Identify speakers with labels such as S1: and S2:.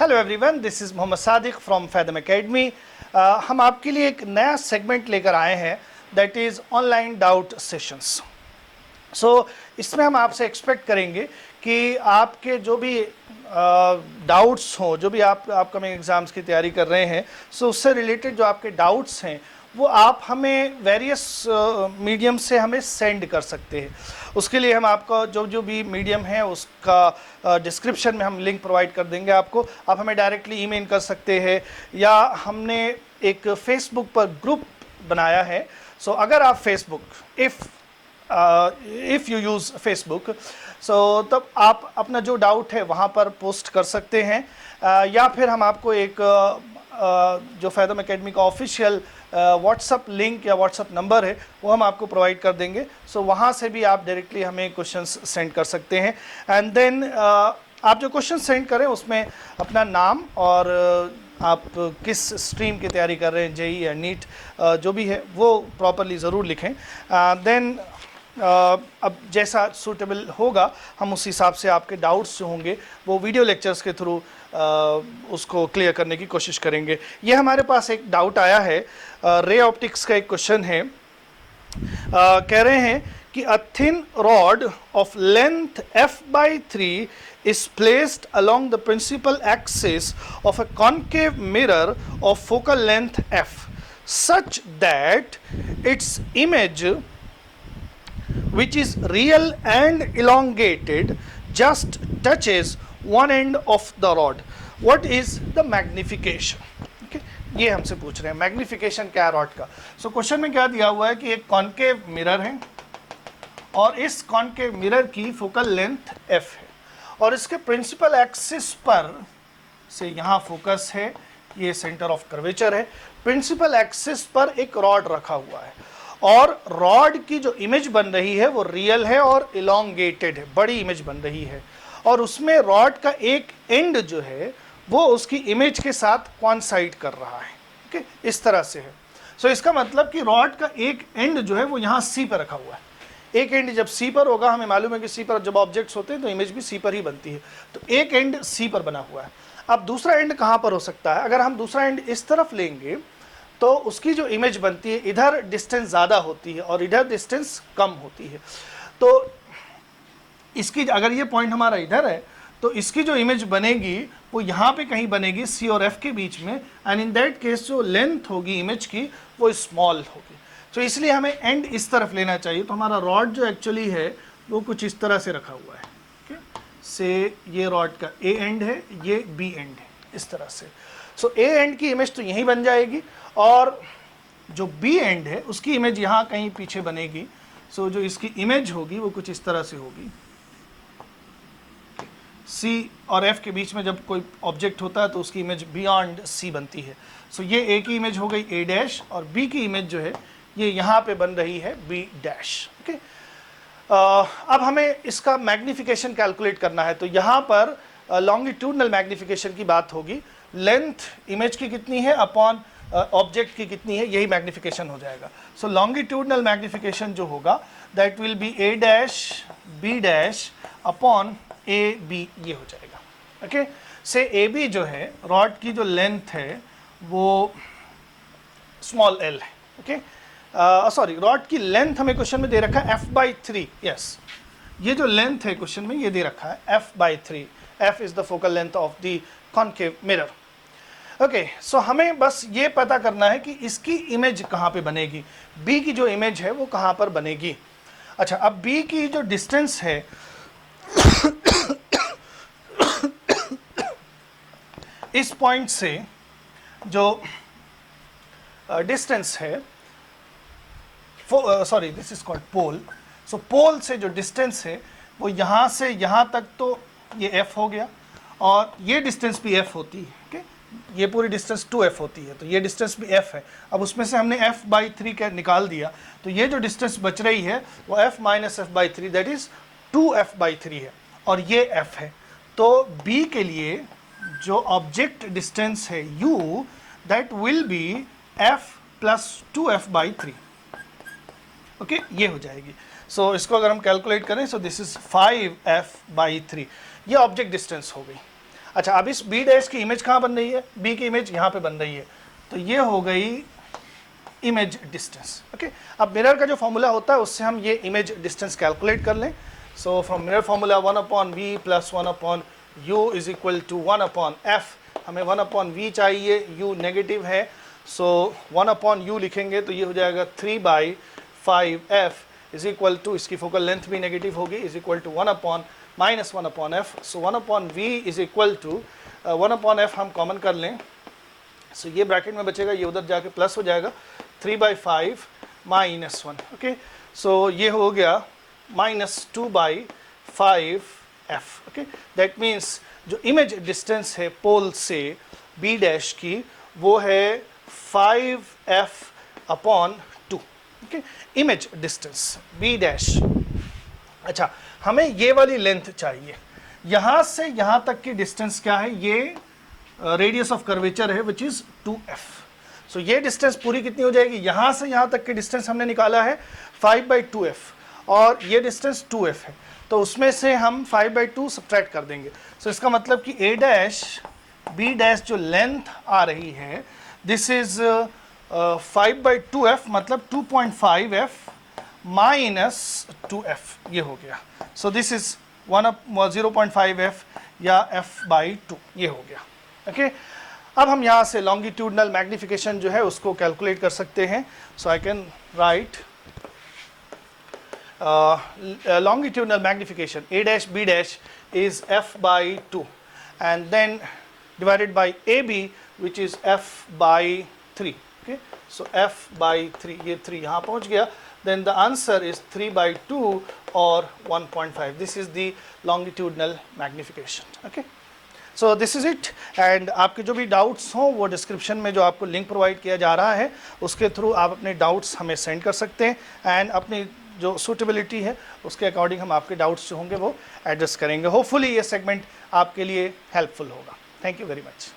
S1: Hello everyone, this is Mohammad Sadiq from fathom academy. हम आपके लिए एक नया सेगमेंट लेकर आए हैं, that is online doubt sessions. इसमें हम आपसे एक्सपेक्ट करेंगे कि आपके जो भी डाउट्स हों, जो भी आप अपकमिंग एग्ज़ाम्स की तैयारी कर रहे हैं, उससे रिलेटेड जो आपके डाउट्स हैं वो आप हमें वेरियस मीडियम से हमें सेंड कर सकते हैं। उसके लिए हम आपका जो भी मीडियम है उसका डिस्क्रिप्शन में हम लिंक प्रोवाइड कर देंगे आपको। आप हमें डायरेक्टली ईमेल कर सकते हैं या हमने एक फेसबुक पर ग्रुप बनाया है। अगर आप Facebook if you use Facebook तब आप अपना जो डाउट है वहाँ पर पोस्ट कर सकते हैं, या फिर हम आपको एक जो फैदम एकेडमी का ऑफिशियल व्हाट्सअप लिंक या व्हाट्सअप नंबर है वो हम आपको प्रोवाइड कर देंगे। वहाँ से भी आप डायरेक्टली हमें क्वेश्चंस सेंड कर सकते हैं। एंड देन आप जो क्वेश्चन सेंड करें उसमें अपना नाम और आप किस स्ट्रीम की तैयारी कर रहे हैं, जेई या नीट, जो भी है वो प्रॉपरली ज़रूर लिखें। देन अब जैसा सूटेबल होगा हम उस हिसाब से आपके डाउट्स जो होंगे वो वीडियो लेक्चर्स के थ्रू उसको क्लियर करने की कोशिश करेंगे। ये हमारे पास एक डाउट आया है, रे ऑप्टिक्स का एक क्वेश्चन है। कह रहे हैं कि a thin rod of length f/3 is placed along the principal axis of a concave mirror of focal length f such that its image, which is real and elongated, just touches one end of the rod. What is the magnification? Okay, ये हमसे पूछ रहे हैं magnification क्या है rod का। Question में क्या दिया हुआ है कि एक कॉन्केव मिरर है और इस कॉन्केव मिरर की फोकल लेंथ f है और इसके प्रिंसिपल एक्सिस पर से यहाँ फोकस है, ये सेंटर ऑफ कर्वेचर है, प्रिंसिपल एक्सिस पर एक रॉड रखा हुआ है और रॉड की जो इमेज बन रही है वो रियल है और इलोंगेटेड है, बड़ी इमेज बन रही है और उसमें रॉड का एक एंड जो है वो उसकी इमेज के साथ कॉइंसाइड कर रहा है। ओके, इस तरह से है। इसका मतलब कि रॉड का एक एंड जो है वो यहाँ सी पर रखा हुआ है। एक एंड जब सी पर होगा, हमें मालूम है कि सी पर जब ऑब्जेक्ट्स होते हैं तो इमेज भी सी पर ही बनती है, तो एक एंड सी पर बना हुआ है। अब दूसरा एंड कहाँ पर हो सकता है? अगर हम दूसरा एंड इस तरफ लेंगे तो उसकी जो इमेज बनती है, इधर डिस्टेंस ज़्यादा होती है और इधर डिस्टेंस कम होती है। तो इसकी अगर ये पॉइंट हमारा इधर है तो इसकी जो इमेज बनेगी वो यहाँ पे कहीं बनेगी सी और एफ के बीच में, एंड इन दैट केस जो लेंथ होगी इमेज की वो स्मॉल होगी। तो इसलिए हमें एंड इस तरफ लेना चाहिए। तो हमारा रॉड जो एक्चुअली है वो कुछ इस तरह से रखा हुआ है। ओके, से ये रॉड का ए एंड है, ये बी एंड है, इस तरह से। ए एंड की इमेज तो यहीं बन जाएगी और जो बी एंड है उसकी इमेज यहाँ कहीं पीछे बनेगी। जो इसकी इमेज होगी वो कुछ इस तरह से होगी। सी और एफ के बीच में जब कोई ऑब्जेक्ट होता है तो उसकी इमेज बियॉन्ड सी बनती है। ये ए की इमेज हो गई ए डैश और बी की इमेज जो है ये यहाँ पे बन रही है बी डैश। ओके, अब हमें इसका मैग्निफिकेशन कैलकुलेट करना है। तो यहाँ पर लॉन्गिट्यूडनल मैग्निफिकेशन की बात होगी। लेंथ इमेज की कितनी है अपॉन ऑब्जेक्ट की कितनी है, यही मैग्निफिकेशन हो जाएगा। लॉन्गिट्यूडनल मैग्निफिकेशन जो होगा that will be A dash B dash upon A B, ये हो जाएगा। ओके, से ए बी जो है रॉड की जो लेंथ है वो स्मॉल एल है। ओके, सॉरी, रॉड की लेंथ हमें क्वेश्चन में दे रखा है f/3। यस, ये जो लेंथ है क्वेश्चन में ये दे रखा है f/3। f is the focal length of the concave mirror. Okay, हमें बस ये पता करना है कि इसकी इमेज कहाँ पे बनेगी, b की जो इमेज है वो कहाँ पर बनेगी। अच्छा, अब b की जो डिस्टेंस है इस पॉइंट से जो डिस्टेंस है, sorry this is called pole. Pole से जो डिस्टेंस है वो यहाँ से यहाँ तक तो ये f हो गया और ये डिस्टेंस भी f होती है। ओके, ये पूरी डिस्टेंस 2f होती है, तो ये डिस्टेंस भी f है। अब उसमें से हमने f/3 का निकाल दिया तो ये जो डिस्टेंस बच रही है वो f - f/3 that is 2f/3 है और ये f है। तो b के लिए जो ऑब्जेक्ट डिस्टेंस है u that will B f + 2f/3। Okay, ये हो जाएगी। इसको अगर हम कैलकुलेट करें दिस इज 5f/3, ये ऑब्जेक्ट डिस्टेंस हो गई। अच्छा, अब इस बी डैश की इमेज कहाँ बन रही है, बी की इमेज यहाँ पे बन रही है, तो ये हो गई इमेज डिस्टेंस। ओके, अब मिरर का जो फॉर्मूला होता है उससे हम ये इमेज डिस्टेंस कैलकुलेट कर लें। So from mirror formula 1/v plus 1/u is equal to 1/f। हमें 1/v चाहिए, u नेगेटिव है, सो 1/u लिखेंगे तो ये हो जाएगा 3/5f इज इक्वल टू, इसकी फोकल लेंथ भी नेगेटिव होगी, is equal to 1/-1/f। So 1/v is equal to 1/f हम कॉमन कर लें, सो ये ब्रैकेट में बचेगा, ये उधर जाके प्लस हो जाएगा, 3/5 - 1। ओके, सो ये हो गया -2/5f। ओके, दैट मीन्स जो इमेज डिस्टेंस है पोल से बी डैश की वो है 5f/2। Okay, image distance B dash. अच्छा, हमें ये वाली लेंथ चाहिए, यहाँ से यहाँ तक की डिस्टेंस क्या है, ये रेडियस ऑफ कर्वेचर है विच इज़ 2f। सो ये डिस्टेंस पूरी कितनी हो जाएगी, यहाँ से यहाँ तक की डिस्टेंस हमने निकाला है 5/2f और ये डिस्टेंस 2f है, तो उसमें से हम 5/2 सब्ट्रैक्ट कर देंगे। सो इसका मतलब कि a डैश b डैश जो लेंथ आ रही है दिस इज 5/2f, मतलब 2.5f माइनस 2f, ये हो गया। सो दिस इज 0.5f या f/2, ये हो गया। ओके, अब हम यहाँ से लॉन्गिट्यूडनल मैग्निफिकेशन जो है उसको कैलकुलेट कर सकते हैं। So I can write longitudinal magnification a dash b dash is f/2 and then divided by ab which is f/3। okay, so f/3, ये 3 यहाँ पहुँच गया, then the answer is 3/2 or 1.5। this is the longitudinal magnification। okay, so this is it. And आपके जो भी doubts हों वो description में जो आपको लिंक प्रोवाइड किया जा रहा है उसके थ्रू आप अपने डाउट्स हमें सेंड कर सकते हैं, एंड अपनी जो सूटेबिलिटी है उसके अकॉर्डिंग हम आपके डाउट्स जो होंगे वो एड्रेस करेंगे। होपफुली ये सेगमेंट आपके लिए हेल्पफुल होगा। Thank you very much.